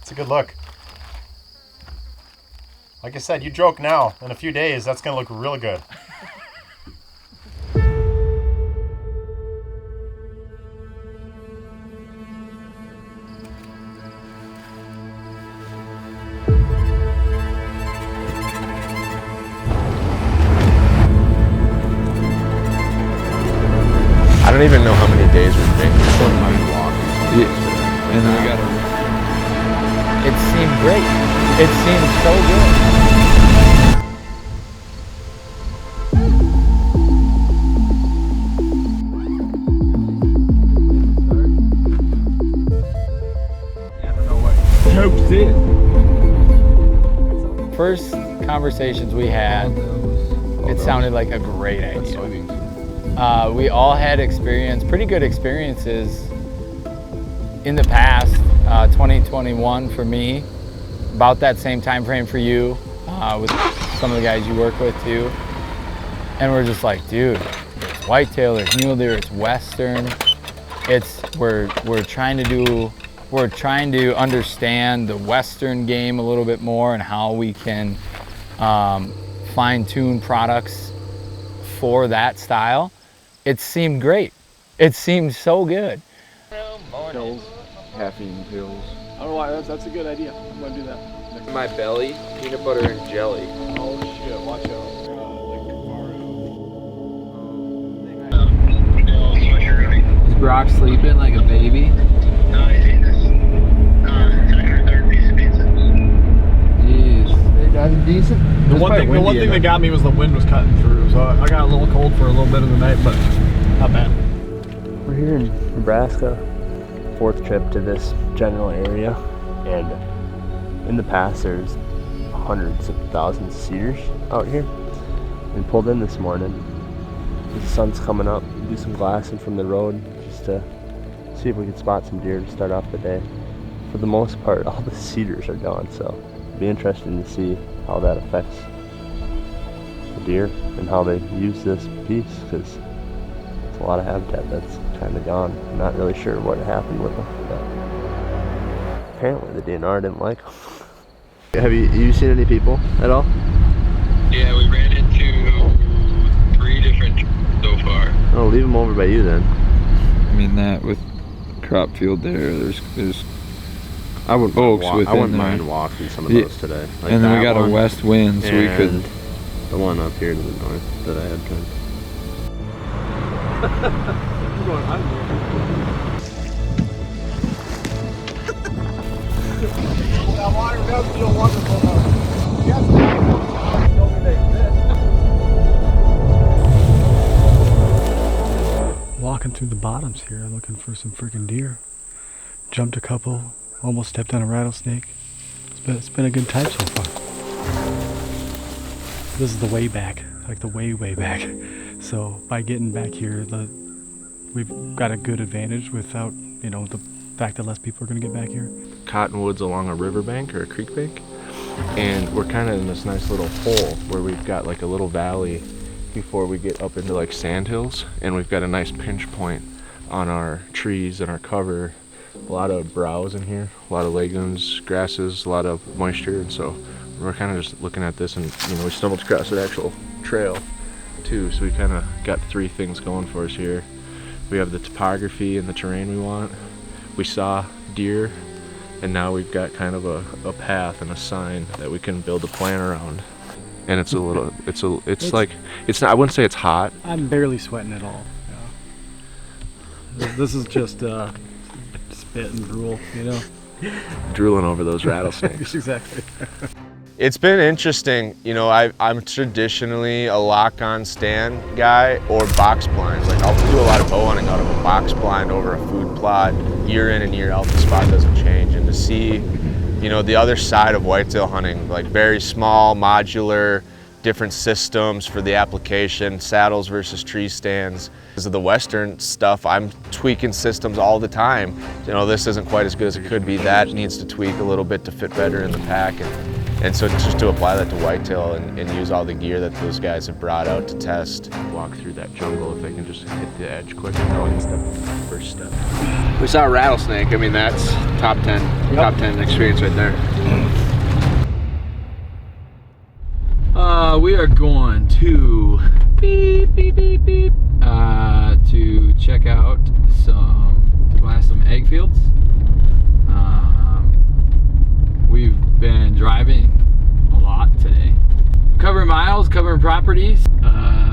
It's a good look. Like I said, you joke now. In a few days, that's gonna look really good. I don't even know how many days we've been here. And then we got it seemed great. It seemed so good. I don't know what jokes is. First conversations we had, it sounded like a great idea. We all had pretty good experiences in the past. 2021 for me, about that same time frame for you, with some of the guys you work with too. And we're just like, dude, there's whitetail, there's mule deer, it's western. We're trying to understand the western game a little bit more and how we can fine-tune products for that style. It seemed great. It seemed so good. Pills, caffeine pills. I don't know why, that's a good idea. I'm gonna do that. My belly, peanut butter and jelly. Oh shit, watch out. Is Brock sleeping like a baby? No, he's eating this. It's like our third piece of pizza. Jeez. That's decent. The one thing that got me was the wind was cutting through, so I got a little cold for a little bit of the night, but not bad. We're here in Nebraska, 4th trip to this general area, and in the past there's hundreds of thousands of cedars out here. We pulled in this morning. The sun's coming up, do some glassing from the road just to see if we can spot some deer to start off the day. For the most part, all the cedars are gone, so it'll be interesting to see how that affects the deer and how they use this piece, because it's a lot of habitat that's kind of gone. I'm not really sure what happened with them, but apparently the DNR didn't like them. Have you seen any people at all? Yeah, we ran into 3 different so far. Oh, leave them over by you then. I mean, that with crop field there's I wouldn't oaks I within wouldn't there. mind walking some of those today. Like and then we that got one a west wind, so we could. and the one up here to the north that I had tried. Walking through the bottoms here, looking for some freaking deer. Jumped a couple, almost stepped on a rattlesnake. It's been a good time so far. This is the way back, like the way back. So by getting back here, we've got a good advantage without, the fact that less people are going to get back here. Cottonwoods along a riverbank or a creek bank, and we're kind of in this nice little hole where we've got like a little valley before we get up into like sand hills, and we've got a nice pinch point on our trees and our cover. A lot of browse in here, a lot of legumes, grasses, a lot of moisture, and so we're kind of just looking at this, and we stumbled across an actual trail too, so we kind of got 3 things going for us here. We have the topography and the terrain we want. We saw deer, and now we've got kind of a path and a sign that we can build a plan around. And it's a little, it's not, I wouldn't say it's hot. I'm barely sweating at all. This is just spit and drool, Drooling over those rattlesnakes. Exactly. It's been interesting. I'm traditionally a lock-on stand guy or box blinds. Like, I'll do a lot of bow hunting out of a box blind over a food plot. Year in and year out, the spot doesn't change. And to see, the other side of whitetail hunting, like very small, modular, different systems for the application, saddles versus tree stands. Because of the Western stuff, I'm tweaking systems all the time. This isn't quite as good as it could be. That needs to tweak a little bit to fit better in the pack. And so just to apply that to whitetail and use all the gear that those guys have brought out to test. Walk through that jungle if they can just hit the edge quick and go in first step. We saw a rattlesnake. I mean, that's top 10, top 10 experience right there. We are going to beep, beep, beep, beep, to check out to glass some egg fields. We've been driving a lot today. Covering miles, covering properties.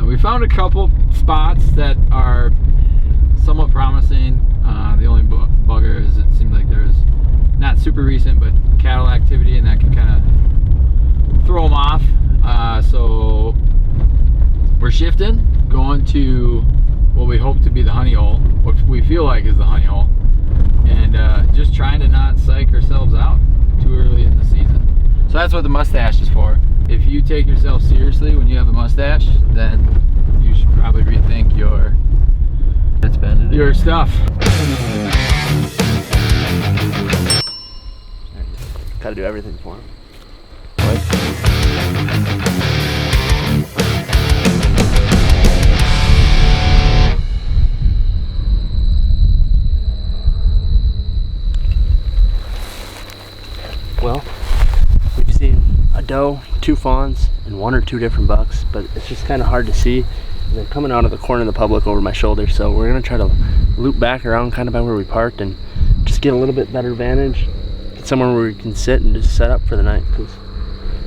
We found a couple spots that are somewhat promising. The only bugger is it seems like there's not super recent, but cattle activity, and that can kind of throw them off. So we're shifting, going to what we hope to be the honey hole, what we feel like is the honey hole, and just trying to not psych ourselves out too early in the season. So that's what the mustache is for. If you take yourself seriously when you have a mustache, then you should probably rethink your stuff. Gotta do everything for him. Well, we've seen a doe, 2 fawns, and 1 or 2 different bucks, but it's just kind of hard to see. They're coming out of the corner of the public over my shoulder, so we're gonna try to loop back around kind of by where we parked and just get a little bit better vantage, get somewhere where we can sit and just set up for the night, because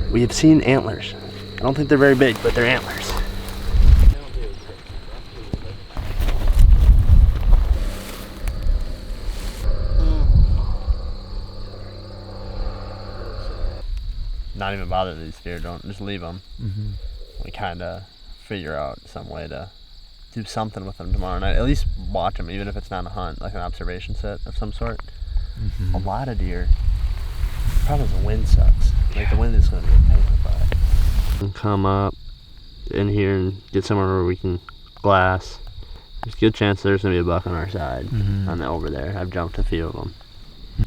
we have seen antlers. I don't think they're very big, but they're antlers. Not even bother these deer, don't just leave them. We kind of figure out some way to do something with them tomorrow night. At least watch them, even if it's not a hunt, like an observation set of some sort. A lot of deer. The problem is the wind sucks. Like the wind is going to be a pain in the butt. Come up in here and get somewhere where we can glass. There's a good chance there's going to be a buck on our side on the over there. I've jumped a few of them.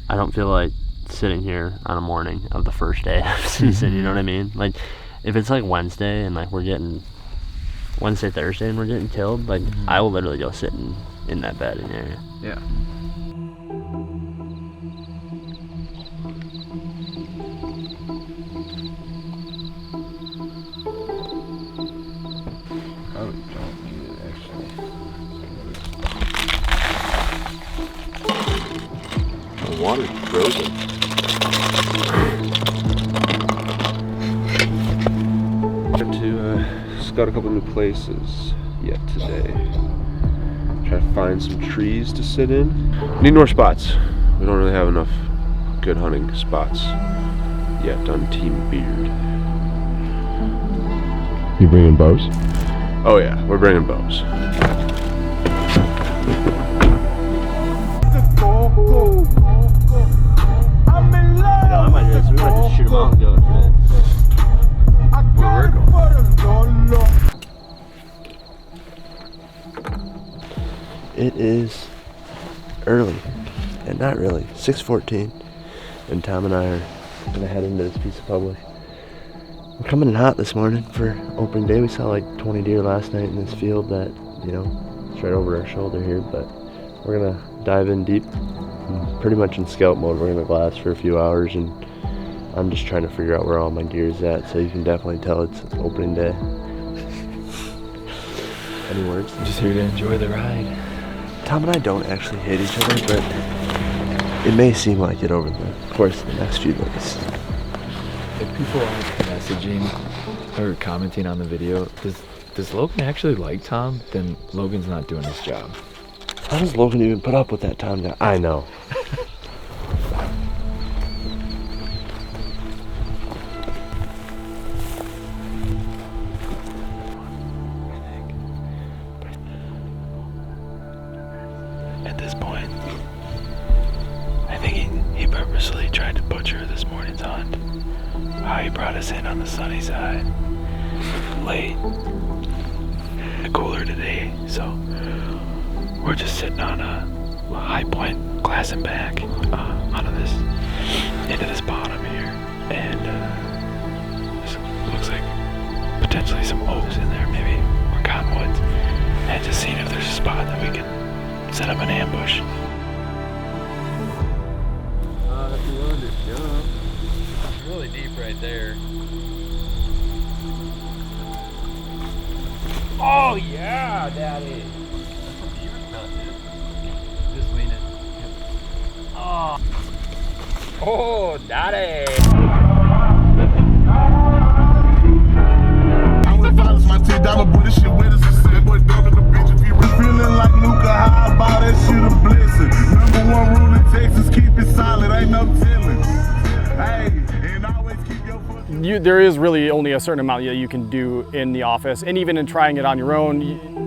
I don't feel like sitting here on a morning of the first day of season, you know what I mean? Like if it's like Wednesday and like we're getting Wednesday, Thursday and we're getting killed, like I will literally go sit in that bed in the area. Yeah. Probably don't need it actually. The water's frozen. Got a couple new places yet today. Try to find some trees to sit in. Need more spots. We don't really have enough good hunting spots yet on Team Beard. You bringing bows? Oh yeah, we're bringing bows. I might just shoot them out and go for that. Where we're going. It is early, and not really, 6:14, and Tom and I are gonna head into this piece of public. We're coming in hot this morning for opening day. We saw like 20 deer last night in this field that, you know, it's right over our shoulder here, but we're gonna dive in deep, pretty much in scout mode. We're gonna glass for a few hours, and I'm just trying to figure out where all my gear is at, so you can definitely tell it's opening day. Any words? I'm just here to enjoy the ride. Tom and I don't actually hate each other, but it may seem like it over the course of the next few days. If people are messaging or commenting on the video, does Logan actually like Tom? Then Logan's not doing his job. How does Logan even put up with that Tom guy? I know. At this point, I think he purposely tried to butcher this morning's hunt. How he brought us in on the sunny side late, cooler today, so we're just sitting on a high point, glassing back into this bottom here, and potentially some oaks in there, maybe, or cottonwoods, and just seeing if there's a spot that we can set up an ambush. It's really deep right there. Oh yeah, Daddy. Just lean it. Yep. Oh, Daddy. I went follows my $10 bullet shit with us and said, boy, dog in the bitch if you feeling like Nuka, how about that shit a blessing? #1 rule in Texas, keep it solid, ain't no telling. Hey, and always keep your foot. There is really only a certain amount that you can do in the office, and even in trying it on your own,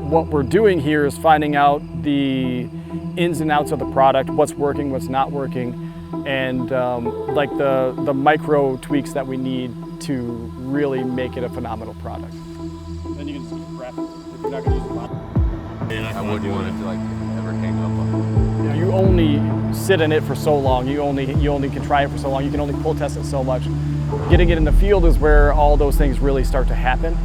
what we're doing here is finding out the ins and outs of the product, what's working, what's not working, and like the micro tweaks that we need to really make it a phenomenal product. Then you can just wrap it if you're not going to use the bottom. I wouldn't want it to like ever hang up on. You only sit in it for so long. You only can try it for so long. You can only pull test it so much. Getting it in the field is where all those things really start to happen.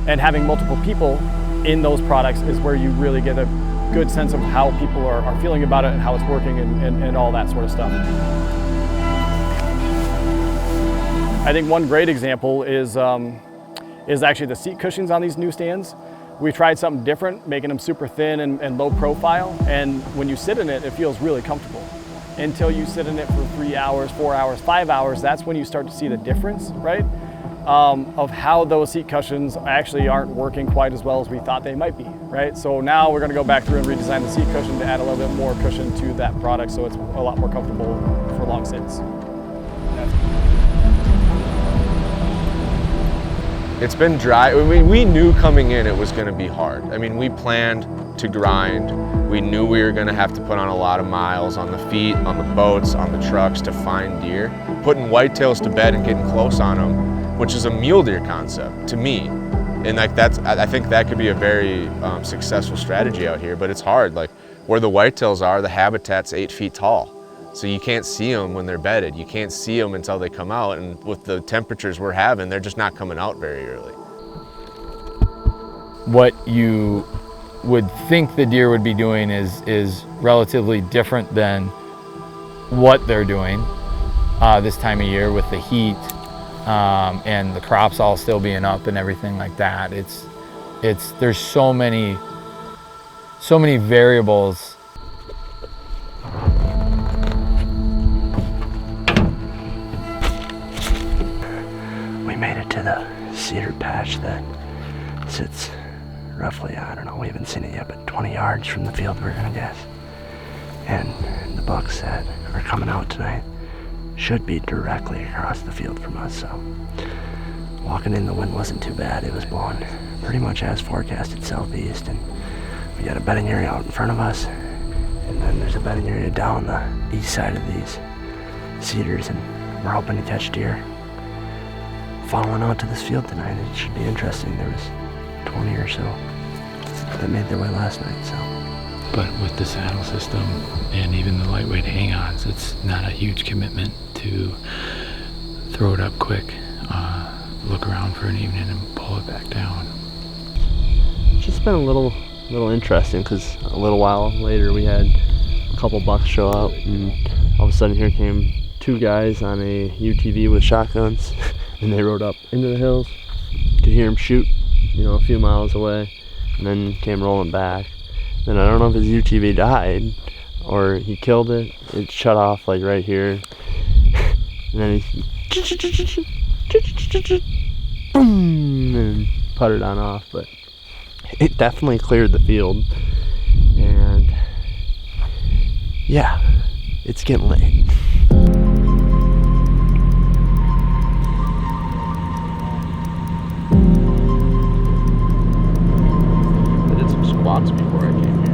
And having multiple people in those products is where you really get a good sense of how people are feeling about it and how it's working and all that sort of stuff. I think one great example is actually the seat cushions on these new stands. We tried something different, making them super thin and low profile, and when you sit in it, it feels really comfortable. Until you sit in it for 3 hours, 4 hours, 5 hours, that's when you start to see the difference, right? Of how those seat cushions actually aren't working quite as well as we thought they might be, right? So now we're gonna go back through and redesign the seat cushion to add a little bit more cushion to that product so it's a lot more comfortable for long sits. It's been dry. I mean, we knew coming in it was going to be hard. I mean, we planned to grind. We knew we were going to have to put on a lot of miles on the feet, on the boats, on the trucks to find deer. Putting whitetails to bed and getting close on them, which is a mule deer concept to me. And like I think that could be a very successful strategy out here, but it's hard. Like where the whitetails are, the habitat's 8 feet tall. So you can't see them when they're bedded. You can't see them until they come out, and with the temperatures we're having, they're just not coming out very early. What you would think the deer would be doing is relatively different than what they're doing this time of year with the heat and the crops all still being up and everything like that. There's so many variables. We made it to the cedar patch that sits roughly, I don't know, we haven't seen it yet, but 20 yards from the field, we're gonna guess. And the bucks that are coming out tonight should be directly across the field from us, so walking in, the wind wasn't too bad. It was blowing pretty much as forecasted southeast, and we got a bedding area out in front of us, and then there's a bedding area down the east side of these cedars, and we're hoping to catch deer following out to this field tonight. It should be interesting. There was 20 or so that made their way last night, so. But with the saddle system and even the lightweight hang-ons, it's not a huge commitment to throw it up quick, look around for an evening and pull it back down. It's just been a little interesting, because a little while later we had a couple bucks show up, and all of a sudden here came 2 guys on a UTV with shotguns, and they rode up into the hills. Could hear them shoot, a few miles away, and then came rolling back. Then I don't know if his UTV died or he killed it. It shut off like right here, and then he boom, and puttered on off. But it definitely cleared the field, and yeah, it's getting late. I did some squats before I came here.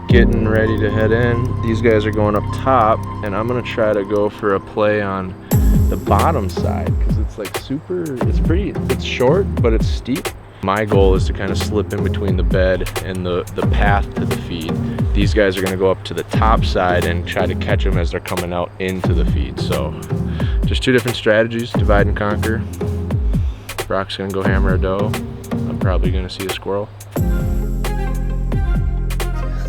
Getting ready to head in. These guys are going up top, and I'm gonna try to go for a play on the bottom side, because it's like it's short, but it's steep. My goal is to kind of slip in between the bed and the path to the feed. These guys are gonna go up to the top side and try to catch them as they're coming out into the feed. So just 2 different strategies, divide and conquer. Brock's gonna go hammer a doe. I'm probably gonna see a squirrel.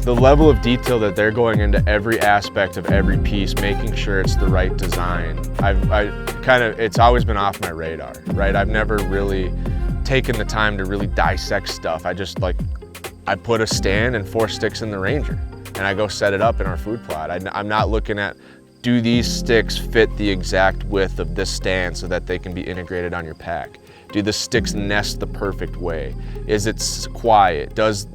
The level of detail that they're going into every aspect of every piece, making sure it's the right design. It's always been off my radar, right? I've never really taken the time to really dissect stuff. I put a stand and 4 sticks in the Ranger, and I go set it up in our food plot. I'm not looking at, do these sticks fit the exact width of this stand so that they can be integrated on your pack? Do the sticks nest the perfect way? Is it quiet? Does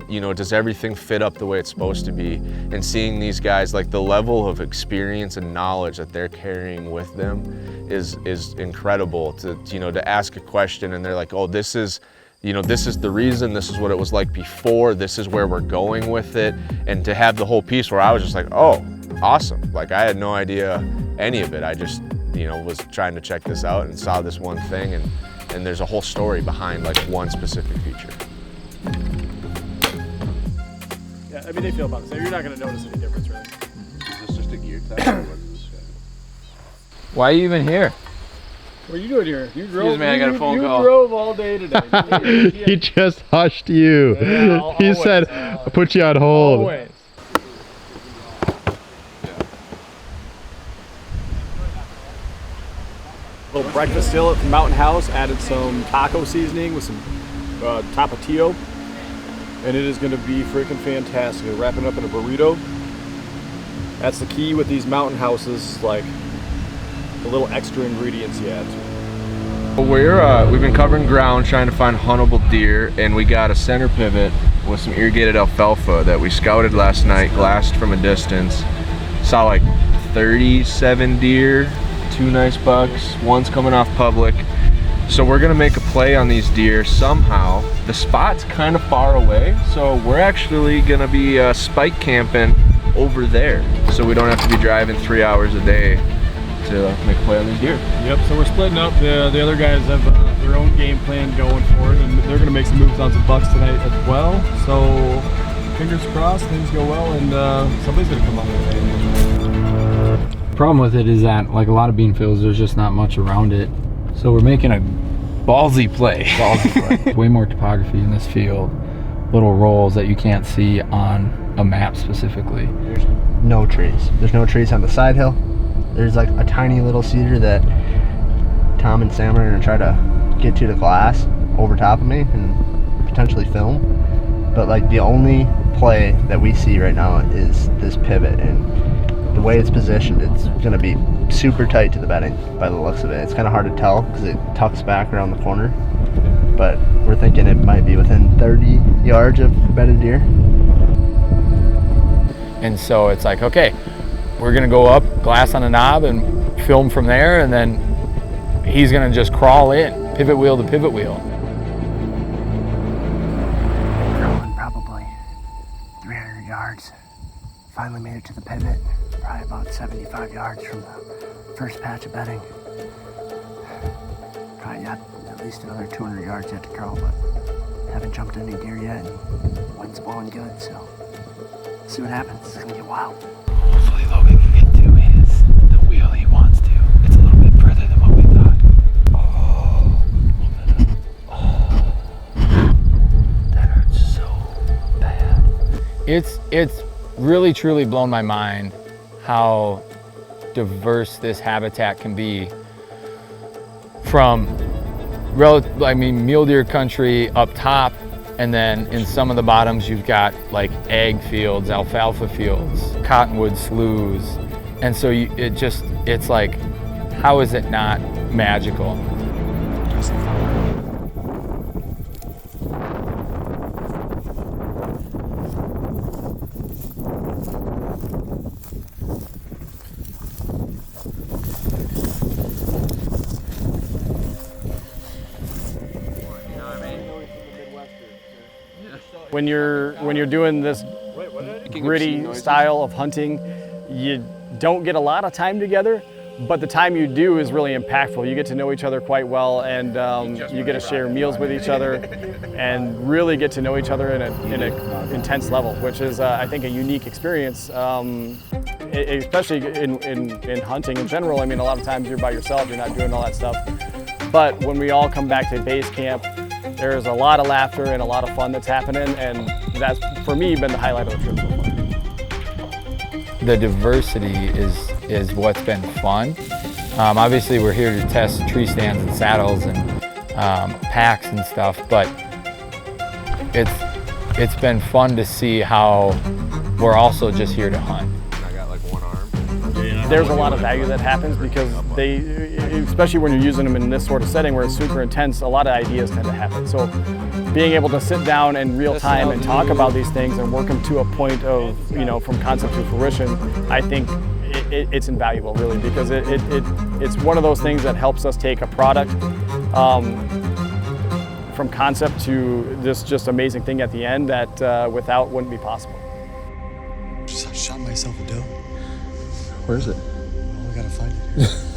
everything fit up the way it's supposed to be? And seeing these guys, like the level of experience and knowledge that they're carrying with them is incredible. To ask a question and they're like, oh, this is the reason, this is what it was like before, this is where we're going with it. And to have the whole piece where I was just like, oh, awesome. Like I had no idea any of it. I just, was trying to check this out and saw this one thing, and there's a whole story behind like one specific feature. Yeah, I mean, they feel about the same. You're not going to notice any difference, really. Is this just a gear test? Why are you even here? What are you doing here? You drove. Excuse me, I got a phone call. You drove all day today. He just hushed you. Yeah, he said, "I put you on hold." Always. Little breakfast still at the Mountain House. Added some taco seasoning with some tapatio, and it is going to be freaking fantastic. We're wrapping it up in a burrito. That's the key with these Mountain Houses, like the little extra ingredients you add to it. We've been covering ground trying to find huntable deer, and we got a center pivot with some irrigated alfalfa that we scouted last night, glassed from a distance. Saw like 37 deer, 2 nice bucks, one's coming off public. So we're gonna make a play on these deer somehow. The spot's kind of far away, so we're actually gonna be spike camping over there, so we don't have to be driving 3 hours a day to make a play on these deer. Yep, so we're splitting up. The other guys have their own game plan going for it, and they're going to make some moves on some bucks tonight as well. So fingers crossed, things go well, and somebody's going to come up with it. The problem with it is that, like a lot of bean fields, there's just not much around it. So we're making a ballsy play. Way more topography in this field. Little rolls that you can't see on a map specifically. There's no trees. There's no trees on the side hill. There's like a tiny little cedar that Tom and Sam are gonna try to get to the glass over top of me and potentially film. But like the only play that we see right now is this pivot, and the way it's positioned, it's gonna be super tight to the bedding by the looks of it. It's kind of hard to tell because it tucks back around the corner, but we're thinking it might be within 30 yards of bedded deer. And so it's like, okay, we're gonna go up, glass on a knob, and film from there, and then he's gonna just crawl in, pivot wheel to pivot wheel. Crawling probably 300 yards. Finally made it to the pivot, probably about 75 yards from the first patch of bedding. Probably got at least another 200 yards yet to crawl, but haven't jumped any deer yet, and wind's blowing good, so see what happens. It's gonna get wild. Hopefully Logan can get to his the wheel he wants to. It's a little bit further than what we thought. That hurts so bad. It's really truly blown my mind how diverse this habitat can be, from mule deer country up top, and then in some of the bottoms you've got like ag fields, alfalfa fields, cottonwood sloughs, and so it's like, how is it not magical? When you're doing this gritty style of hunting, you don't get a lot of time together, But the time you do is really impactful. You get to know each other quite well, and you get to share meals with each other and really get to know each other in an intense level, which is, I think, a unique experience, especially in hunting in general. I mean, a lot of times you're by yourself, you're not doing all that stuff. But when we all come back to base camp, there's a lot of laughter and a lot of fun that's happening, and that's, for me, been the highlight of the trip so far. The diversity is what's been fun. Obviously, we're here to test tree stands and saddles and packs and stuff, but it's been fun to see how we're also just here to hunt. I got like one arm. There's a lot of value that happens because they, especially when you're using them in this sort of setting where it's super intense, a lot of ideas tend to happen. So being able to sit down in real time and talk about these things and work them to a point of, from concept to fruition, I think it's invaluable, really, because it's one of those things that helps us take a product from concept to this just amazing thing at the end that without wouldn't be possible. Just shot myself a doe. Where is it? Well, we gotta find it.